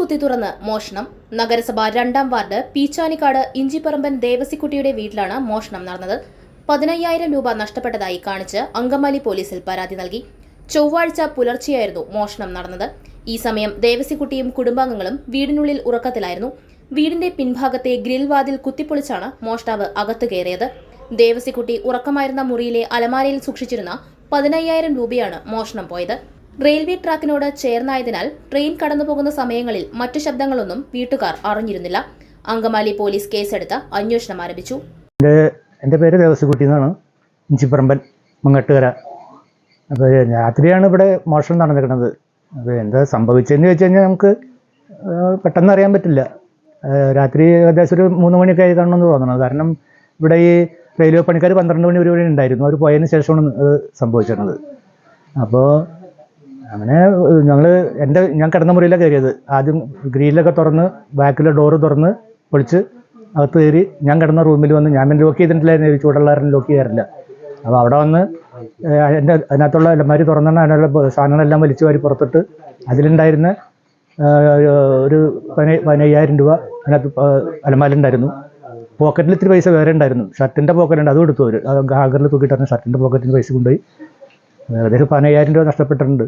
കുത്തി തുറന്ന് മോഷണം. നഗരസഭ 2-ാം വാർഡ് പീച്ചാനിക്കാട് ഇഞ്ചിപ്പറമ്പൻ ദേവസിക്കുട്ടിയുടെ വീട്ടിലാണ് മോഷണം നടന്നത്. 15,000 രൂപ നഷ്ടപ്പെട്ടതായി കാണിച്ച് അങ്കമാലി പോലീസിൽ പരാതി നൽകി. ചൊവ്വാഴ്ച പുലർച്ചെയായിരുന്നു മോഷണം നടന്നത്. ഈ സമയം ദേവസിക്കുട്ടിയും കുടുംബാംഗങ്ങളും വീടിനുള്ളിൽ ഉറക്കത്തിലായിരുന്നു. വീടിന്റെ പിൻഭാഗത്തെ ഗ്രിൽ വാതിൽ കുത്തിപ്പൊളിച്ചാണ് മോഷ്ടാവ് അകത്ത് കയറിയത്. ദേവസിക്കുട്ടി ഉറക്കമായിരുന്ന മുറിയിലെ അലമാരയിൽ സൂക്ഷിച്ചിരുന്ന 15,000 രൂപയാണ് മോഷണം പോയത്. റെയിൽവേ ട്രാക്കിനോട് ചേർന്നായതിനാൽ ട്രെയിൻ കടന്നുപോകുന്ന സമയങ്ങളിൽ മറ്റു ശബ്ദങ്ങളൊന്നും വീട്ടുകാർ അറിഞ്ഞിരുന്നില്ല. അങ്കമാലി പോലീസ് കേസെടുത്ത് അന്വേഷണം ആരംഭിച്ചു. എൻ്റെ പേര് ദേവസിക്കുട്ടി എന്നാണ്, ഇഞ്ചിപ്പറമ്പൻ മങ്ങട്ടുകര. അപ്പോൾ രാത്രിയാണ് ഇവിടെ മോഷണം നടന്നിരിക്കുന്നത്. അപ്പോൾ എന്താ സംഭവിച്ചതെന്ന് ചോദിച്ചു കഴിഞ്ഞാൽ നമുക്ക് പെട്ടെന്ന് അറിയാൻ പറ്റില്ല. രാത്രി ഏകദേശം ഒരു 3 മണിയൊക്കെ ആയി കാണണമെന്ന് തോന്നണം. കാരണം ഇവിടെ ഈ റെയിൽവേ പണിക്കാർ 12 മണി വരെ ഉണ്ടായിരുന്നു. അവർ പോയതിന് ശേഷമാണ് അത് സംഭവിച്ചിരുന്നത്. അപ്പോൾ അങ്ങനെ ഞാൻ കിടന്ന മുറിയിലാണ് കയറിയത്. ആദ്യം ഗ്രില്ലൊക്കെ തുറന്ന് ബാക്കിലെ ഡോറ് തുറന്ന് പൊളിച്ച് അകത്ത് കയറി. ഞാൻ കിടന്ന റൂമിൽ വന്ന് ഞാൻ ലോക്ക് ചെയ്തിട്ടില്ലായിരുന്നു, ചൂടുള്ളവരും ലോക്ക് ചെയ്യാറില്ല. അപ്പോൾ അവിടെ വന്ന് അതിനകത്തുള്ള അലമാരി തുറന്നാണ് അതിനുള്ള സാധനങ്ങളെല്ലാം വലിച്ചു വാരി പുറത്തിട്ട് അതിലുണ്ടായിരുന്ന ഒരു 15,000 രൂപ അതിനകത്ത് അലമാരിലുണ്ടായിരുന്നു. പോക്കറ്റിൽ ഇത്തിരി പൈസ വേറെ ഉണ്ടായിരുന്നു. ഷർട്ടിൻ്റെ പോക്കറ്റുണ്ട്, അതും എടുത്തു. അവർ ഹാഗറിൽ തൂക്കിയിട്ടാണ് ഷർട്ടിൻ്റെ പോക്കറ്റിന് പൈസ കൊണ്ടുപോയി. ഏകദേശം 15,000 രൂപ നഷ്ടപ്പെട്ടിട്ടുണ്ട്.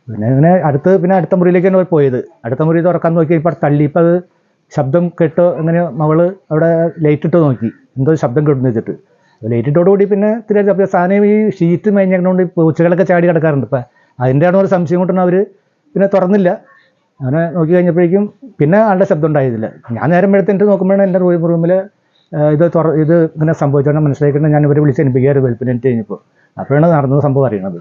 പിന്നെ അടുത്ത മുറിയിലേക്കാണ് പോയത്. അടുത്ത മുറി തുറക്കാൻ നോക്കി ഇപ്പോൾ തള്ളി. ഇപ്പം അത് ശബ്ദം കേട്ടോ അങ്ങനെ മകള് അവിടെ ലൈറ്റ് ഇട്ട് നോക്കി, എന്തോ ശബ്ദം കേട്ടെന്ന് വെച്ചിട്ട് ലൈറ്റ് ഇട്ടോടുകൂടി പിന്നെ ഇത്തിരി സാധനം ഈ ഷീറ്റ് മേഞ്ഞതുകൊണ്ട് പൂച്ചകളൊക്കെ ചാടി കിടക്കാറുണ്ട്. ഇപ്പം അതിൻ്റെ ആണോ ഒരു സംശയം കൊണ്ടാണ് അവർ പിന്നെ തുറന്നില്ല. അങ്ങനെ നോക്കി കഴിഞ്ഞപ്പോഴേക്കും പിന്നെ ആളുടെ ശബ്ദം ഉണ്ടായിരുന്നില്ല. ഞാൻ നേരം വെളുത്തിട്ട് നോക്കുമ്പോഴാണ് എൻ്റെ റൂമിൽ ഇത് ഇങ്ങനെ സംഭവിച്ചോണ്ട് മനസ്സിലാക്കിയിട്ട് ഞാൻ ഇവരെ വിളിച്ച് അനുഭവിക്കാറ് വെളുപ്പിനെ കഴിഞ്ഞപ്പോൾ. അപ്പോഴാണ് നടന്നത് സംഭവം അറിയണത്.